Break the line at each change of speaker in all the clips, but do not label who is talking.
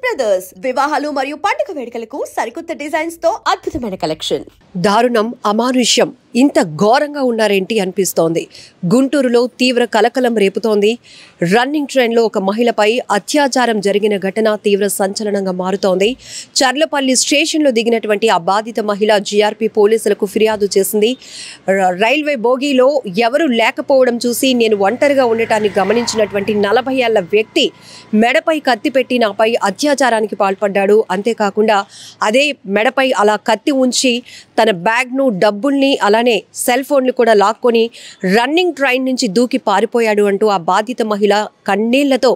Brothers వివాహాలు మరియు పండుగ వేడుకలకు సరికొత్త డిజైన్స్ తో అద్భుతమైన కలెక్షన్.
దారుణం, అమానుష్యం ఇంత ఘోరంగా ఉన్నారేంటి అనిపిస్తోంది. గుంటూరులో తీవ్ర కలకలం రేపుతోంది. రన్నింగ్ ట్రైన్లో ఒక మహిళపై అత్యాచారం జరిగిన ఘటన తీవ్ర సంచలనంగా మారుతోంది. చర్లపల్లి స్టేషన్లో దిగినటువంటి ఆ బాధిత మహిళ జీఆర్పీ పోలీసులకు ఫిర్యాదు చేసింది. రైల్వే బోగీలో ఎవరు లేకపోవడం చూసి నేను ఒంటరిగా ఉండటాన్ని గమనించినటువంటి 40 ఏళ్ల వ్యక్తి మెడపై కత్తి పెట్టి నాపై అత్యాచారానికి పాల్పడ్డాడు. అంతేకాకుండా అదే మెడపై అలా కత్తి ఉంచి తన బ్యాగ్ను, డబ్బుల్ని, అలానే సెల్ ఫోన్లు కూడా లాక్కొని రన్నింగ్ ట్రైన్ నుంచి దూకి పారిపోయాడు అంటూ ఆ బాధిత మహిళ కన్నీళ్లతో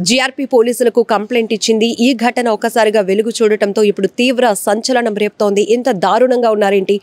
జీఆర్పీ పోలీసులకు కంప్లైంట్ ఇచ్చింది. ఈ ఘటన ఒక్కసారిగా వెలుగు చూడటంతో ఇప్పుడు తీవ్ర సంచలనం రేపుతోంది. ఎంత దారుణంగా ఉన్నారేంటి?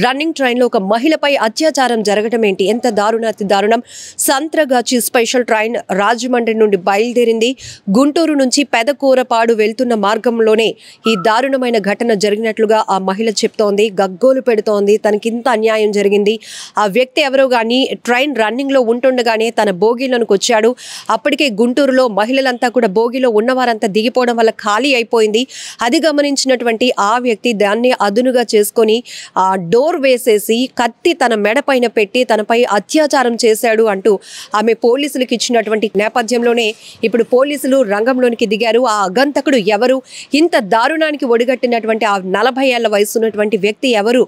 రన్నింగ్ ట్రైన్లో ఒక మహిళపై అత్యాచారం జరగడం ఏంటి? ఎంత దారుణాతి దారుణం. సంత్రగాచి స్పెషల్ ట్రైన్ రాజమండ్రి నుండి బయలుదేరింది. గుంటూరు నుంచి పెదకూరపాడు వెళ్తున్న మార్గంలోనే ఈ దారుణమైన ఘటన జరిగినట్లుగా ఆ మహిళ చెప్తోంది. గగ్గోలు పెడుతోంది. తనకింత అన్యాయం జరిగింది. ఆ వ్యక్తి ఎవరో కానీ ట్రైన్ రన్నింగ్లో ఉంటుండగానే తన బోగీలోనికి వచ్చాడు. అప్పటికే గుంటూరులో మహిళలంతా కూడా బోగీలో ఉన్నవారంతా దిగిపోవడం వల్ల ఖాళీ అయిపోయింది. అది గమనించినటువంటి ఆ వ్యక్తి దాన్ని అదునుగా చేసుకొని ఆ డోర్ వేసేసి కత్తి తన మెడపైన పెట్టి తనపై అత్యాచారం చేశాడు అంటూ ఆమె పోలీసులకు ఇచ్చినటువంటి నేపథ్యంలోనే ఇప్పుడు పోలీసులు రంగంలోనికి దిగారు. ఆ అగంతకుడు ఎవరు? ఇంత దారుణానికి ఒడిగట్టినటువంటి ఆ 40 ఏళ్ల వయసు ఉన్నటువంటి వ్యక్తి ఎవరు?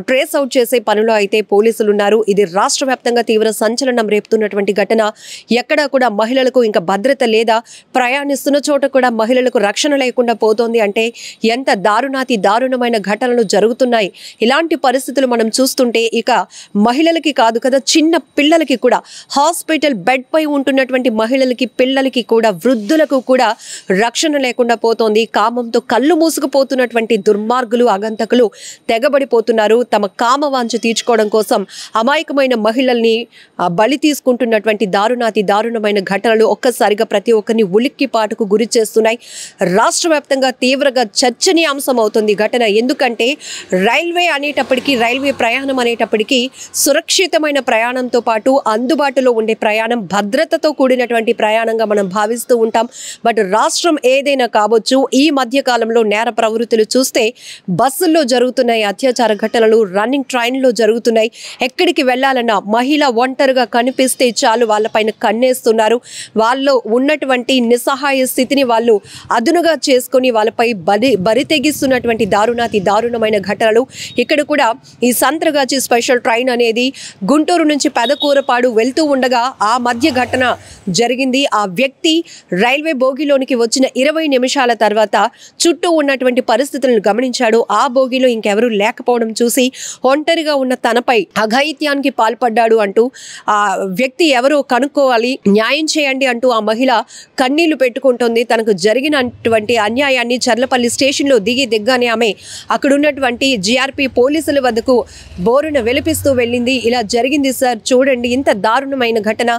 ట్రేస్ అవుట్ చేసే పనిలో అయితే పోలీసులు ఉన్నారు. ఇది రాష్ట్ర వ్యాప్తంగా తీవ్ర సంచలనం రేపుతున్నటువంటి ఘటన. ఎక్కడా కూడా మహిళలకు ఇంకా భద్రత లేదా? ప్రయాణిస్తున్న చోట కూడా మహిళలకు రక్షణ లేకుండా పోతోంది అంటే ఎంత దారుణాతి దారుణమైన ఘటనలు జరుగుతున్నాయి. ఇలాంటి పరిస్థితులు మనం చూస్తుంటే ఇక మహిళలకి కాదు కదా, చిన్న పిల్లలకి కూడా, హాస్పిటల్ బెడ్ పై ఉంటున్నటువంటి మహిళలకి, పిల్లలకి కూడా, వృద్ధులకు కూడా రక్షణ లేకుండా పోతోంది. కామంతో కళ్ళు మూసుకుపోతున్నటువంటి దుర్మార్గులు, అగంతకులు తెగబడిపోతున్నారు. తమ కామవాంఛ తీర్చుకోవడం కోసం అమాయకమైన మహిళల్ని బలి తీసుకుంటున్నటువంటి దారుణాతి దారుణమైన ఘటనలు ఒక్కసారిగా ప్రతి ఒక్కరిని ఉలిక్కిపాటుకు గురి చేస్తున్నాయి. రాష్ట్ర వ్యాప్తంగా తీవ్రంగా చర్చనీయాంశం అవుతుంది ఘటన. ఎందుకంటే రైల్వే అనేటప్పటికీ, రైల్వే ప్రయాణం అనేటప్పటికీ సురక్షితమైన ప్రయాణంతో పాటు అందుబాటులో ఉండే ప్రయాణం, భద్రతతో కూడినటువంటి ప్రయాణంగా మనం భావిస్తూ ఉంటాం. బట్ రాష్ట్రం ఏదైనా కావచ్చు, ఈ మధ్య కాలంలో నేర ప్రవృత్తులు చూస్తే బస్సుల్లో జరుగుతున్నాయి అత్యాచార ఘటనలు, రన్నింగ్ ట్రైన్లో జరుగుతున్నాయి. ఎక్కడికి వెళ్ళాలన్నా మహిళ ఒంటరిగా కనిపిస్తే చాలు వాళ్ళపైన కన్నేస్తున్నారు. వాళ్ళు ఉన్నటువంటి నిస్సహాయ స్థితిని వాళ్ళు అదునుగా చేసుకొని వాళ్ళపై బరి తెగిస్తున్నటువంటి దారుణాతి దారుణమైన ఘటనలు. ఇక్కడ కూడా ఈ సంత్రగాచి స్పెషల్ ట్రైన్ అనేది గుంటూరు నుంచి పెదకూరపాడు వెళ్తూ ఉండగా ఆ మధ్య ఘటన జరిగింది. ఆ వ్యక్తి రైల్వే బోగిలోనికి వచ్చిన 20 నిమిషాల తర్వాత చుట్టూ ఉన్నటువంటి పరిస్థితులను గమనించాడు. ఆ బోగిలో ఇంకెవరూ లేకపోవడం చూసి ఒంటరిగా ఉన్న తనపై అఘాయిత్యానికి పాల్పడ్డాడు అంటూ ఆ వ్యక్తి ఎవరో కనుక్కోవాలి, న్యాయం చేయండి అంటూ ఆ మహిళ కన్నీళ్లు పెట్టుకుంటుంది. తనకు జరిగినటువంటి అన్యాయాన్ని చర్లపల్లి స్టేషన్లో దిగ్గానే ఆమె అక్కడ ఉన్నటువంటి జీఆర్పీ పోలీసుల వద్దకు బోరున వెలిపిస్తూ వెళ్ళింది. ఇలా జరిగింది సార్, చూడండి ఇంత దారుణమైన ఘటన.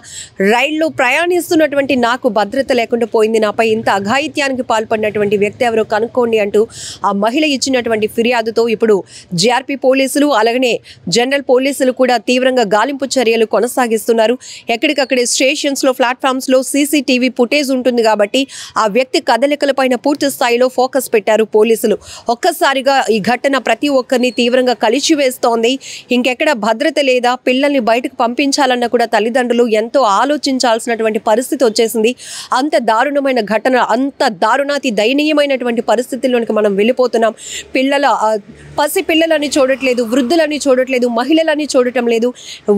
రైల్లో ప్రయాణిస్తున్నటువంటి నాకు భద్రత లేకుండా పోయింది. నాపై ఇంత అఘాయిత్యానికి పాల్పడినటువంటి వ్యక్తి ఎవరో కనుక్కోండి అంటూ ఆ మహిళ ఇచ్చినటువంటి ఫిర్యాదుతో ఇప్పుడు జీఆర్పీ పోలీసులు అలాగనే జనరల్ పోలీసులు కూడా తీవ్రంగా గాలింపు చర్యలు కొనసాగిస్తున్నారు. ఎక్కడికక్కడే స్టేషన్స్లో, ప్లాట్ఫామ్స్లో సీసీటీవీ ఫుటేజ్ ఉంటుంది కాబట్టి ఆ వ్యక్తి కదలికలపైన పూర్తి స్థాయిలో ఫోకస్ పెట్టారు పోలీసులు. ఒక్కసారిగా ఈ ఘటన ప్రతి ఒక్కరిని తీవ్రంగా కలిచివేస్తోంది. ఇంకెక్కడ భద్రత లేదా? పిల్లల్ని బయటకు పంపించాలన్న కూడా తల్లిదండ్రులు ఎంతో ఆలోచించాల్సినటువంటి పరిస్థితి వచ్చేసింది. అంత దారుణమైన ఘటన, అంత దారుణాతి దయనీయమైనటువంటి పరిస్థితుల్లోనికి మనం వెళ్ళిపోతున్నాం. పసి పిల్లలని చూడట్లేదు, వృద్ధులని చూడట్లేదు, మహిళలని చూడటం లేదు.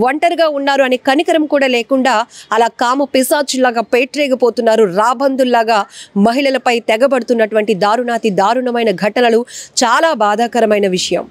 ఒంటరిగా ఉన్నారు అనే కనికరం కూడా లేకుండా అలా కామ పిశాచుల్లాగా పేట్రేగిపోతున్నారు. రాబందుల్లాగా మహిళలపై తెగబడుతున్నటువంటి దారుణాతి దారుణమైన ఘటనలు చాలా బాధాకరమైన విషయం.